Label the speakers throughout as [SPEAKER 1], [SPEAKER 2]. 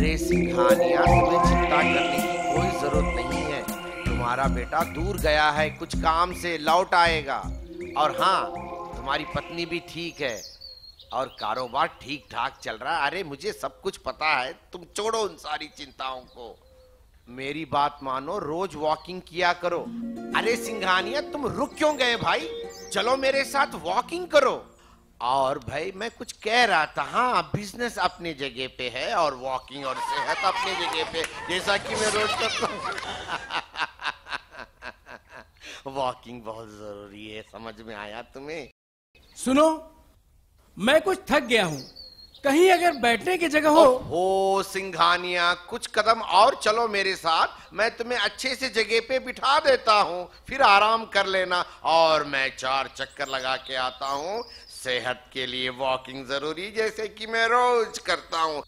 [SPEAKER 1] अरे सिंघानिया, तुम्हें चिंता करने की कोई जरूरत नहीं है। तुम्हारा बेटा दूर गया है कुछ काम से, लौट आएगा। और हाँ, तुम्हारी पत्नी भी ठीक है और कारोबार ठीक ठाक चल रहा है। अरे मुझे सब कुछ पता है, तुम छोड़ो उन सारी चिंताओं को। मेरी बात मानो, रोज वॉकिंग किया करो। अरे सिंघानिया, तुम रुक क्यों गए भाई? चलो मेरे साथ वॉकिंग करो। और भाई मैं कुछ कह रहा था, हाँ बिजनेस अपनी जगह पे है और वॉकिंग और सेहत अपनी जगह पे, जैसा कि मैं रोज करता हूँ। वॉकिंग बहुत जरूरी है, समझ में आया तुम्हें?
[SPEAKER 2] सुनो, मैं कुछ थक गया हूँ, कहीं अगर बैठने की जगह
[SPEAKER 1] हो सिंघानिया, कुछ कदम और चलो मेरे साथ, मैं तुम्हें अच्छे से जगह पे बिठा देता हूँ, फिर आराम कर लेना। और मैं 4 चक्कर लगा के आता हूँ। सेहत के लिए वॉकिंग जरूरी, जैसे कि मैं रोज करता हूँ।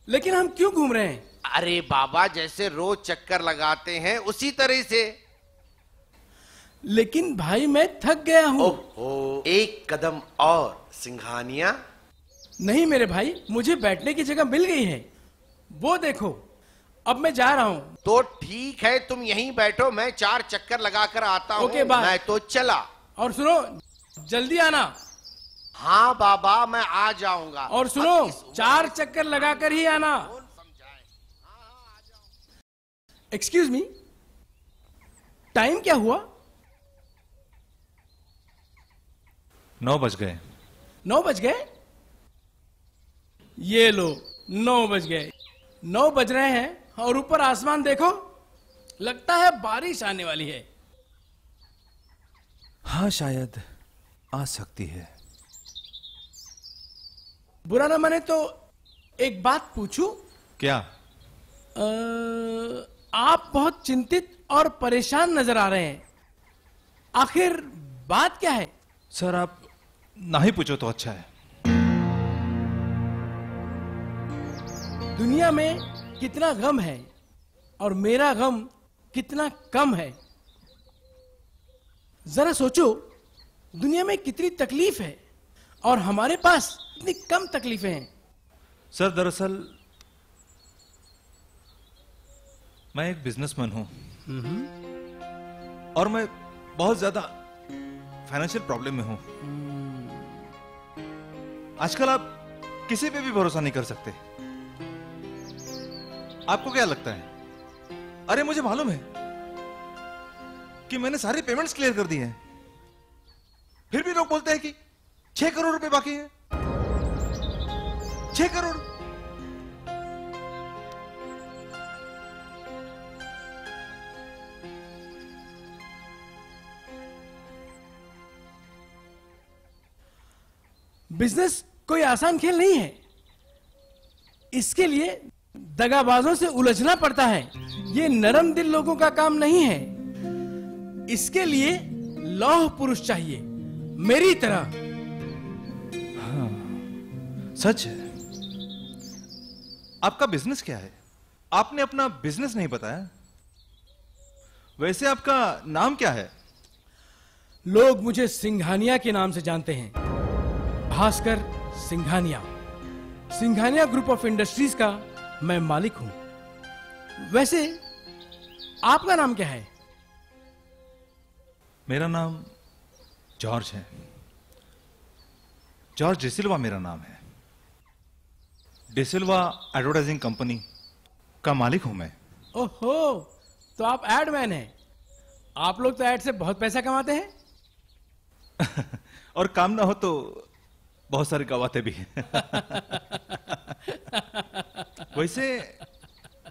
[SPEAKER 2] लेकिन हम क्यों घूम रहे हैं?
[SPEAKER 1] अरे बाबा, जैसे रोज चक्कर लगाते हैं उसी तरह से।
[SPEAKER 2] लेकिन भाई मैं थक गया हूँ।
[SPEAKER 1] ओहो, एक कदम और सिंघानिया।
[SPEAKER 2] नहीं मेरे भाई, मुझे बैठने की जगह मिल गई है, वो देखो। अब मैं जा रहा हूँ।
[SPEAKER 1] तो ठीक है, तुम यहीं बैठो, मैं 4 चक्कर लगा कर आता हूँ।
[SPEAKER 2] Okay, bye.
[SPEAKER 1] मैं तो चला।
[SPEAKER 2] और सुनो, जल्दी आना।
[SPEAKER 1] हाँ बाबा, मैं आ जाऊंगा।
[SPEAKER 2] और सुनो, 4 चक्कर लगा कर ही आना। एक्सक्यूज मी, टाइम क्या हुआ?
[SPEAKER 3] 9 बज गए।
[SPEAKER 2] 9 बज गए? ये लो, 9 बज गए। 9 बज रहे हैं और ऊपर आसमान देखो, लगता है बारिश आने वाली है।
[SPEAKER 4] हाँ, शायद आ सकती है।
[SPEAKER 2] बुरा ना माने तो एक बात पूछूं?
[SPEAKER 3] क्या?
[SPEAKER 2] आप बहुत चिंतित और परेशान नजर आ रहे हैं, आखिर बात क्या है?
[SPEAKER 3] सर, आप ना ही पूछो तो अच्छा है।
[SPEAKER 2] दुनिया में कितना गम है और मेरा गम कितना कम है। जरा सोचो, दुनिया में कितनी तकलीफ है और हमारे पास कितनी कम तकलीफें हैं।
[SPEAKER 3] सर, दरअसल मैं एक बिजनेसमैन हूं और मैं बहुत ज्यादा फाइनेंशियल प्रॉब्लम में हूं। आजकल आप किसी पे भी भरोसा नहीं कर सकते। आपको क्या लगता है? अरे मुझे मालूम है कि मैंने सारी पेमेंट्स क्लियर कर दी हैं, फिर भी लोग बोलते हैं कि 6 करोड़ रुपए बाकी है। 6 करोड़।
[SPEAKER 2] बिजनेस कोई आसान खेल नहीं है, इसके लिए दगाबाजों से उलझना पड़ता है। ये नरम दिल लोगों का काम नहीं है, इसके लिए लौह पुरुष चाहिए, मेरी तरह।
[SPEAKER 3] हाँ, सच है। आपका बिजनेस क्या है? आपने अपना बिजनेस नहीं बताया। वैसे आपका नाम क्या है?
[SPEAKER 2] लोग मुझे सिंघानिया के नाम से जानते हैं, Bhaskar Singhania. Singhania group of industries का मैं मालिक हूं। वैसे आपका नाम क्या है?
[SPEAKER 3] मेरा नाम जॉर्ज है। जॉर्ज डिसिल्वा मेरा नाम है। डिसिल्वा एडवर्टाइजिंग कंपनी का मालिक हूं मैं।
[SPEAKER 2] ओहो, तो आप एडमैन हैं। आप लोग तो एड से बहुत पैसा कमाते हैं।
[SPEAKER 3] और काम ना हो तो बहुत सारे गवाते भी हैं। वैसे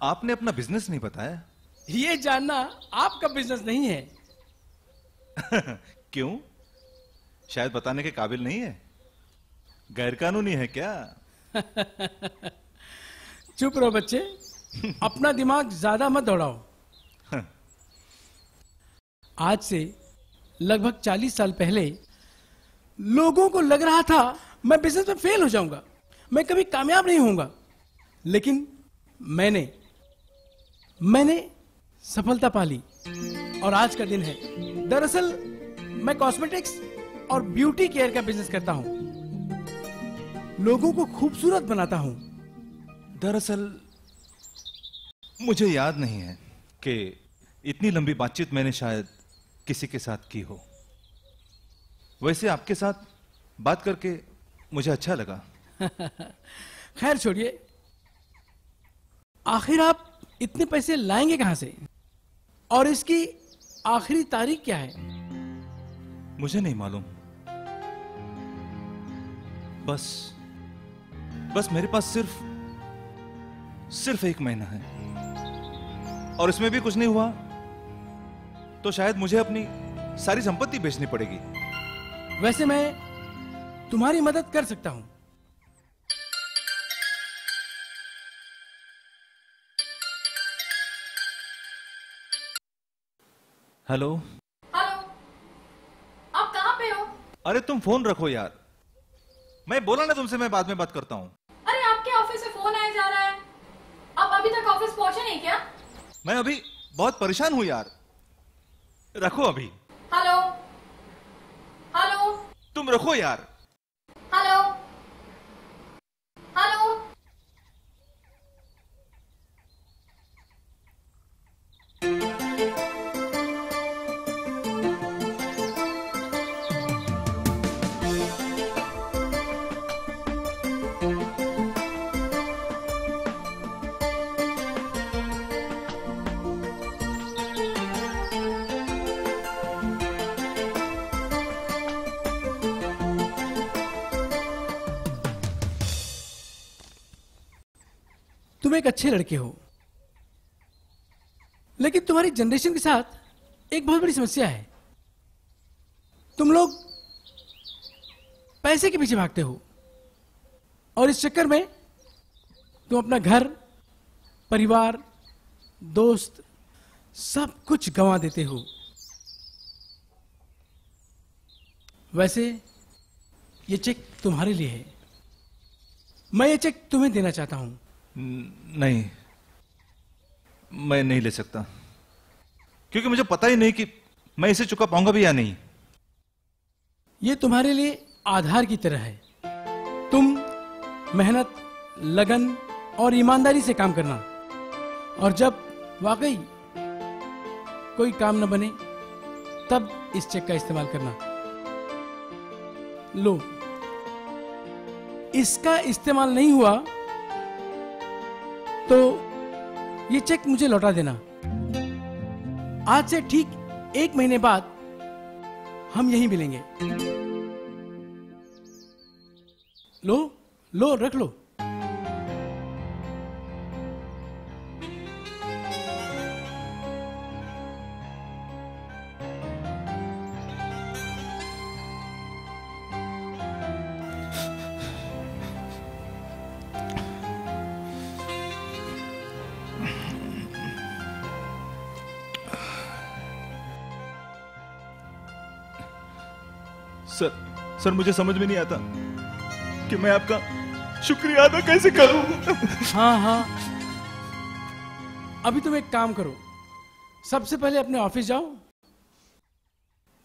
[SPEAKER 3] आपने अपना बिजनेस नहीं बताया।
[SPEAKER 2] ये जानना आपका बिजनेस नहीं है।
[SPEAKER 3] क्यों? शायद बताने के काबिल नहीं है? गैर कानूनी है क्या?
[SPEAKER 2] चुप रहो बच्चे, अपना दिमाग ज्यादा मत दौड़ाओ। आज से लगभग 40 साल पहले लोगों को लग रहा था मैं बिजनेस में फेल हो जाऊंगा, मैं कभी कामयाब नहीं होऊंगा। लेकिन मैंने सफलता पाली और आज का दिन है। दरअसल मैं कॉस्मेटिक्स और ब्यूटी केयर का बिजनेस करता हूं, लोगों को खूबसूरत बनाता हूं।
[SPEAKER 3] दरअसल मुझे याद नहीं है कि इतनी लंबी बातचीत मैंने शायद किसी के साथ की हो। वैसे आपके साथ बात करके मुझे अच्छा लगा।
[SPEAKER 2] खैर छोड़िए, आखिर आप इतने पैसे लाएंगे कहां से, और इसकी आखिरी तारीख क्या है?
[SPEAKER 3] मुझे नहीं मालूम। बस मेरे पास सिर्फ 1 महीना है, और इसमें भी कुछ नहीं हुआ तो शायद मुझे अपनी सारी संपत्ति बेचनी पड़ेगी।
[SPEAKER 2] वैसे मैं तुम्हारी मदद कर सकता हूं।
[SPEAKER 3] हेलो।
[SPEAKER 5] हेलो, आप कहाँ पे हो?
[SPEAKER 3] अरे तुम फोन रखो यार, मैं बोला ना तुमसे मैं बाद में बात करता हूँ।
[SPEAKER 5] अरे आपके ऑफिस से फोन आया जा रहा है, आप अभी तक ऑफिस पहुंचे नहीं क्या?
[SPEAKER 3] मैं अभी बहुत परेशान हूँ यार, रखो अभी।
[SPEAKER 5] हेलो हेलो,
[SPEAKER 3] तुम रखो यार।
[SPEAKER 5] Hello hello.
[SPEAKER 2] तुम एक अच्छे लड़के हो, लेकिन तुम्हारी जनरेशन के साथ एक बहुत बड़ी समस्या है। तुम लोग पैसे के पीछे भागते हो, और इस चक्कर में तुम अपना घर, परिवार, दोस्त सब कुछ गंवा देते हो। वैसे ये चेक तुम्हारे लिए है। मैं ये चेक तुम्हें देना चाहता हूं।
[SPEAKER 3] नहीं, मैं नहीं ले सकता, क्योंकि मुझे पता ही नहीं कि मैं इसे चुका पाऊंगा भी या नहीं।
[SPEAKER 2] ये तुम्हारे लिए आधार की तरह है। तुम मेहनत, लगन और ईमानदारी से काम करना, और जब वाकई कोई काम न बने तब इस चेक का इस्तेमाल करना। लो, इसका इस्तेमाल नहीं हुआ तो ये चेक मुझे लौटा देना। आज से ठीक 1 महीने बाद हम यहीं मिलेंगे। लो लो, रख लो।
[SPEAKER 3] सर मुझे समझ में नहीं आता कि मैं आपका शुक्रिया अदा कैसे करूं।
[SPEAKER 2] हाँ, अभी तुम एक काम करो, सबसे पहले अपने ऑफिस जाओ,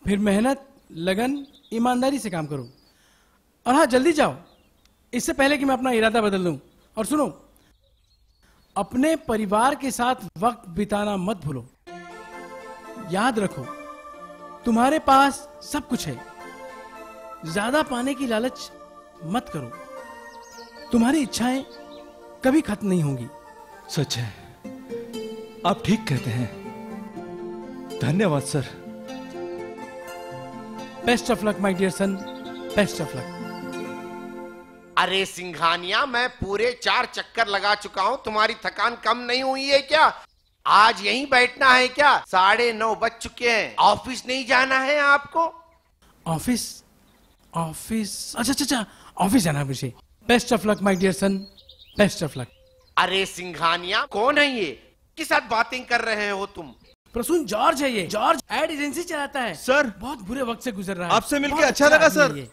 [SPEAKER 2] फिर मेहनत, लगन, ईमानदारी से काम करो, और हाँ, जल्दी जाओ, इससे पहले कि मैं अपना इरादा बदल दूं। और सुनो, अपने परिवार के साथ वक्त बिताना मत भूलो। याद रखो, तुम्हारे पास सब कुछ है, ज्यादा पाने की लालच मत करो। तुम्हारी इच्छाएं कभी खत्म नहीं होंगी।
[SPEAKER 3] सच है, आप ठीक कहते हैं। धन्यवाद sir.
[SPEAKER 2] Best of luck my dear son, best of luck.
[SPEAKER 1] अरे सिंघानिया, मैं पूरे 4 चक्कर लगा चुका हूं, तुम्हारी थकान कम नहीं हुई है क्या? आज यहीं बैठना है क्या? 9:30 बज चुके हैं, ऑफिस नहीं जाना है आपको?
[SPEAKER 2] ऑफिस? अच्छा, ऑफिस जाना है मुझे। Best of luck my dear son, best of luck.
[SPEAKER 1] अरे सिंघानिया, कौन है ये? किस साथ बातें कर रहे हो तुम?
[SPEAKER 2] प्रसून जॉर्ज है ये। जॉर्ज एड एजेंसी चलाता है।
[SPEAKER 3] सर,
[SPEAKER 2] बहुत बुरे वक्त से गुजर रहा है।
[SPEAKER 3] आपसे मिलके
[SPEAKER 2] बहुत
[SPEAKER 3] अच्छा लगा
[SPEAKER 2] आदमी
[SPEAKER 3] सर।
[SPEAKER 2] है ये।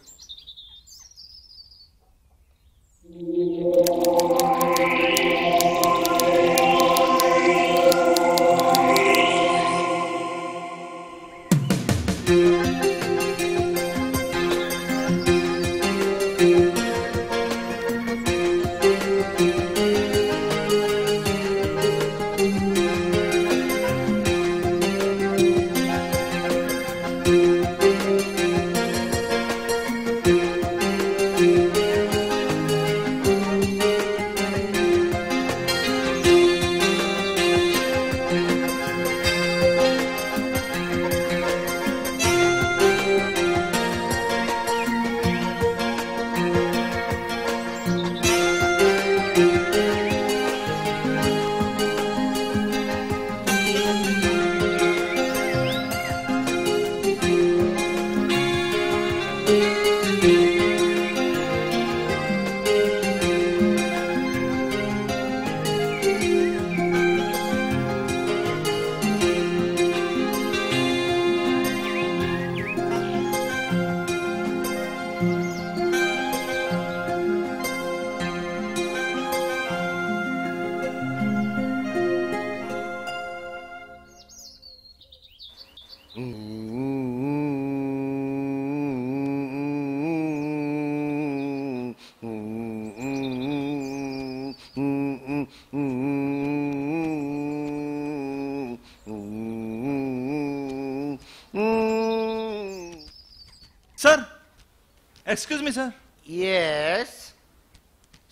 [SPEAKER 3] Excuse me sir.
[SPEAKER 1] Yes.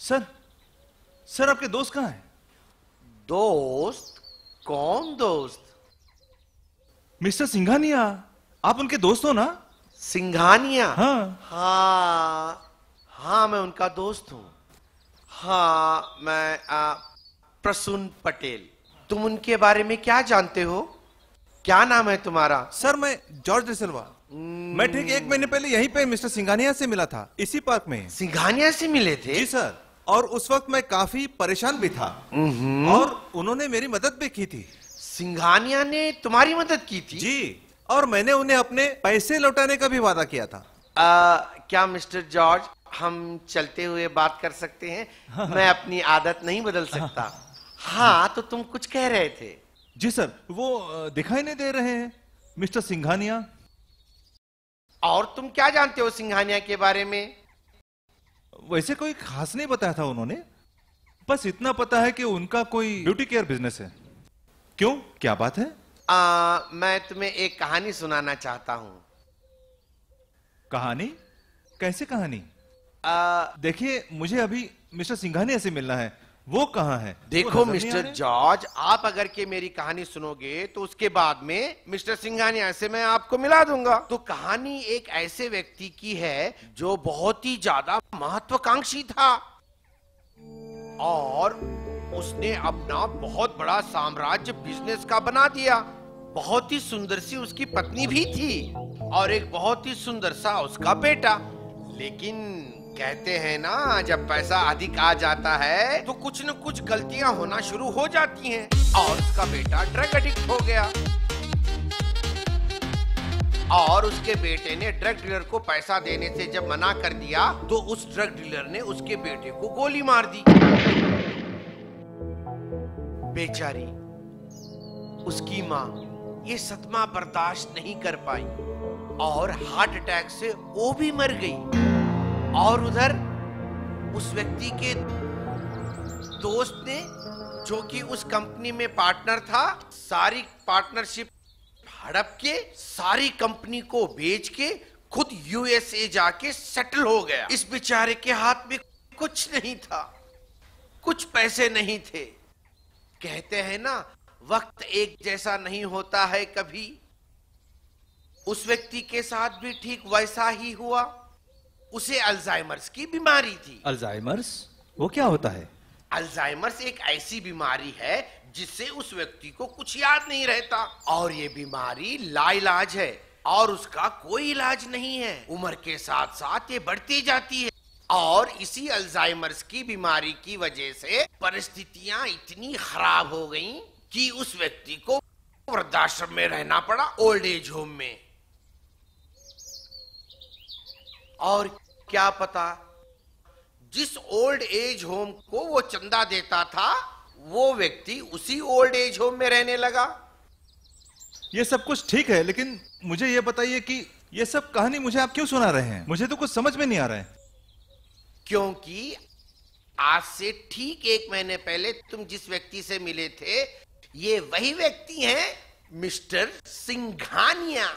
[SPEAKER 3] Sir, sir आपके दोस्त कहाँ हैं?
[SPEAKER 1] दोस्त? कौन दोस्त?
[SPEAKER 3] मिस्टर सिंघानिया, आप उनके दोस्त हो ना?
[SPEAKER 1] सिंघानिया?
[SPEAKER 3] हाँ।
[SPEAKER 1] हाँ, मैं उनका दोस्त हूँ। हाँ, मैं प्रसून पटेल। तुम उनके बारे में क्या जानते हो? क्या नाम है तुम्हारा?
[SPEAKER 4] सर मैं जॉर्ज डिसिल्वा। मैं ठीक 1 महीने पहले यहीं पे मिस्टर सिंघानिया से मिला था, इसी पार्क में।
[SPEAKER 1] सिंघानिया से मिले थे?
[SPEAKER 4] जी सर, और उस वक्त मैं काफी परेशान भी था और उन्होंने मेरी मदद भी की थी।
[SPEAKER 1] सिंघानिया ने तुम्हारी मदद की थी?
[SPEAKER 4] जी, और मैंने उन्हें अपने पैसे लौटाने का भी वादा किया था।
[SPEAKER 1] क्या मिस्टर जॉर्ज हम चलते हुए बात कर सकते हैं? मैं अपनी आदत नहीं बदल सकता। हाँ, तो तुम कुछ कह रहे थे?
[SPEAKER 3] जी सर, वो दिखाई नहीं दे रहे हैं मिस्टर सिंघानिया।
[SPEAKER 1] और तुम क्या जानते हो सिंघानिया के बारे में?
[SPEAKER 3] वैसे कोई खास नहीं बताया था उन्होंने, बस इतना पता है कि उनका कोई ब्यूटी केयर बिजनेस है। क्यों, क्या बात है?
[SPEAKER 1] मैं तुम्हें एक कहानी सुनाना चाहता हूं।
[SPEAKER 3] कहानी? कैसे कहानी? देखिए, मुझे अभी मिस्टर सिंघानिया से मिलना है। वो कहाँ है?
[SPEAKER 1] देखो मिस्टर जॉर्ज, आप अगर के मेरी कहानी सुनोगे तो उसके बाद में मिस्टर सिंघानिया से मैं आपको मिला दूंगा। तो कहानी एक ऐसे व्यक्ति की है जो बहुत ही ज्यादा महत्वाकांक्षी था और उसने अपना बहुत बड़ा साम्राज्य बिजनेस का बना दिया। बहुत ही सुंदर सी उसकी पत्नी भी थी और एक बहुत ही सुंदर सा उसका बेटा। लेकिन कहते हैं ना, जब पैसा अधिक आ जाता है तो कुछ न कुछ गलतियां होना शुरू हो जाती हैं और उसका बेटा ड्रग एडिक्ट हो गया और उसके बेटे ने ड्रग डीलर को पैसा देने से जब मना कर दिया तो उस ड्रग डीलर ने उसके बेटे को गोली मार दी। बेचारी उसकी माँ ये सदमा बर्दाश्त नहीं कर पाई और हार्ट अटैक से वो भी मर गई। और उधर उस व्यक्ति के दोस्त ने, जो कि उस कंपनी में पार्टनर था, सारी पार्टनरशिप हड़प के सारी कंपनी को बेच के खुद यूएसए जाके सेटल हो गया। इस बेचारे के हाथ में कुछ नहीं था, कुछ पैसे नहीं थे। कहते हैं ना, वक्त एक जैसा नहीं होता है कभी। उस व्यक्ति के साथ भी ठीक वैसा ही हुआ। उसे अल्जाइमर्स की बीमारी थी।
[SPEAKER 3] अल्जाइमर्स? वो क्या होता है?
[SPEAKER 1] अल्जाइमर्स एक ऐसी बीमारी है जिससे उस व्यक्ति को कुछ याद नहीं रहता और ये बीमारी लाइलाज है और उसका कोई इलाज नहीं है। उम्र के साथ साथ ये बढ़ती जाती है और इसी अल्जाइमर्स की बीमारी की वजह से परिस्थितियां इतनी खराब हो गईं कि उस व्यक्ति को वृद्धाश्रम में रहना पड़ा, ओल्ड एज होम में। और क्या पता, जिस ओल्ड एज होम को वो चंदा देता था वो व्यक्ति उसी ओल्ड एज होम में रहने लगा।
[SPEAKER 3] ये सब कुछ ठीक है, लेकिन मुझे ये बताइए कि ये सब कहानी मुझे आप क्यों सुना रहे हैं? मुझे तो कुछ समझ में नहीं आ रहा है।
[SPEAKER 1] क्योंकि आज से ठीक 1 महीने पहले तुम जिस व्यक्ति से मिले थे, ये वही व्यक्ति हैं मिस्टर सिंघानिया।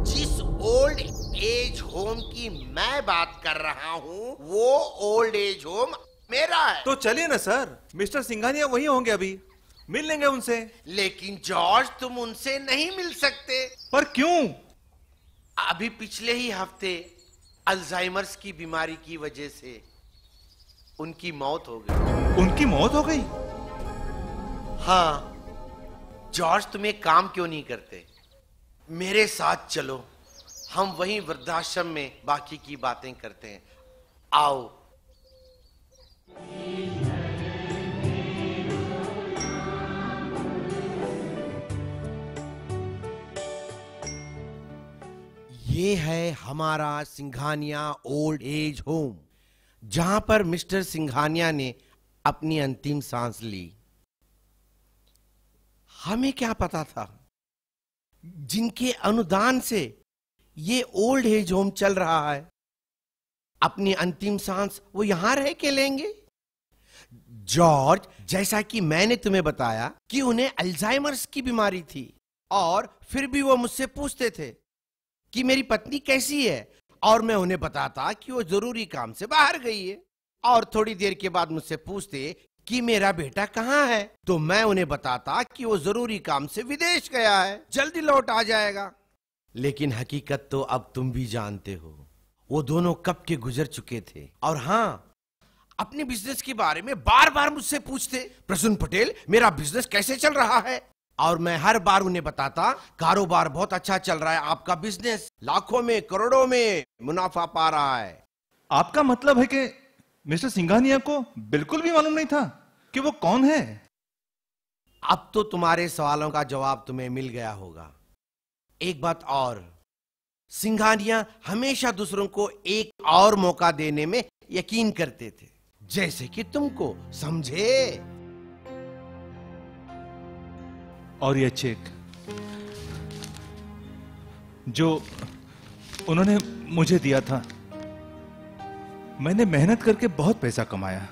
[SPEAKER 1] जिस ओल्ड एज होम की मैं बात कर रहा हूं वो ओल्ड एज होम मेरा है।
[SPEAKER 4] तो चलिए ना सर, मिस्टर सिंघानिया वही होंगे, अभी मिल लेंगे उनसे।
[SPEAKER 1] लेकिन जॉर्ज, तुम उनसे नहीं मिल सकते।
[SPEAKER 3] पर क्यों?
[SPEAKER 1] अभी पिछले ही हफ्ते अल्जाइमर्स की बीमारी की वजह से उनकी मौत हो गई।
[SPEAKER 3] उनकी मौत हो गई?
[SPEAKER 1] हाँ। जॉर्ज, तुम एक काम क्यों नहीं करते? मेरे साथ चलो, हम वहीं वृद्धाश्रम में बाकी की बातें करते हैं। आओ। ये है हमारा सिंघानिया ओल्ड एज होम, जहां पर मिस्टर सिंघानिया ने अपनी अंतिम सांस ली। हमें क्या पता था, जिनके अनुदान से ये ओल्ड एज होम चल रहा है, अपनी अंतिम सांस वो यहां रह के लेंगे। जॉर्ज, जैसा कि मैंने तुम्हें बताया कि उन्हें अल्जाइमर्स की बीमारी थी और फिर भी वो मुझसे पूछते थे कि मेरी पत्नी कैसी है और मैं उन्हें बताता कि वो जरूरी काम से बाहर गई है, और थोड़ी देर के बाद मुझसे पूछते कि मेरा बेटा कहाँ है, तो मैं उन्हें बताता कि वो जरूरी काम से विदेश गया है, जल्दी लौट आ जाएगा। लेकिन हकीकत तो अब तुम भी जानते हो, वो दोनों कब के गुजर चुके थे। और हाँ, अपने बिजनेस के बारे में बार बार मुझसे पूछते, प्रसून पटेल मेरा बिजनेस कैसे चल रहा है, और मैं हर बार उन्हें बताता कारोबार बहुत अच्छा चल रहा है, आपका बिजनेस लाखों में करोड़ों में मुनाफा पा रहा है।
[SPEAKER 3] आपका मतलब है कि मिस्टर सिंघानिया को बिल्कुल भी मालूम नहीं था कि वो कौन है?
[SPEAKER 1] अब तो तुम्हारे सवालों का जवाब तुम्हें मिल गया होगा। एक बात और, सिंघानिया हमेशा दूसरों को एक और मौका देने में यकीन करते थे, जैसे कि तुमको, समझे?
[SPEAKER 3] और ये चेक जो उन्होंने मुझे दिया था, मैंने मेहनत करके बहुत पैसा कमाया।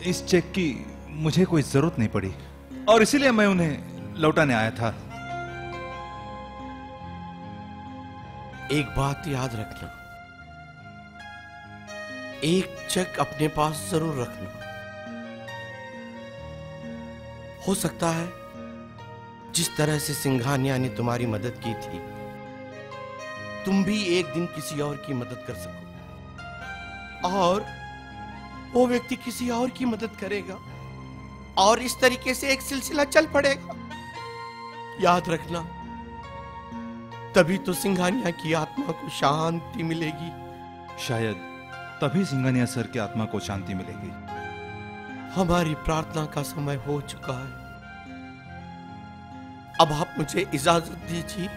[SPEAKER 3] इस चेक की मुझे कोई जरूरत नहीं पड़ी और इसीलिए मैं उन्हें लौटाने आया था।
[SPEAKER 1] एक बात याद रखना, एक चेक अपने पास जरूर रखना। हो सकता है जिस तरह से सिंघानिया ने तुम्हारी मदद की थी, तुम भी एक दिन किसी और की मदद कर सको, और वो व्यक्ति किसी और की मदद करेगा, और इस तरीके से एक सिलसिला चल पड़ेगा। याद रखना, तभी तो सिंघानिया की आत्मा को शांति मिलेगी।
[SPEAKER 3] शायद तभी सिंघानिया सर की आत्मा को शांति मिलेगी।
[SPEAKER 1] हमारी प्रार्थना का समय हो चुका है, अब आप मुझे इजाजत दीजिए।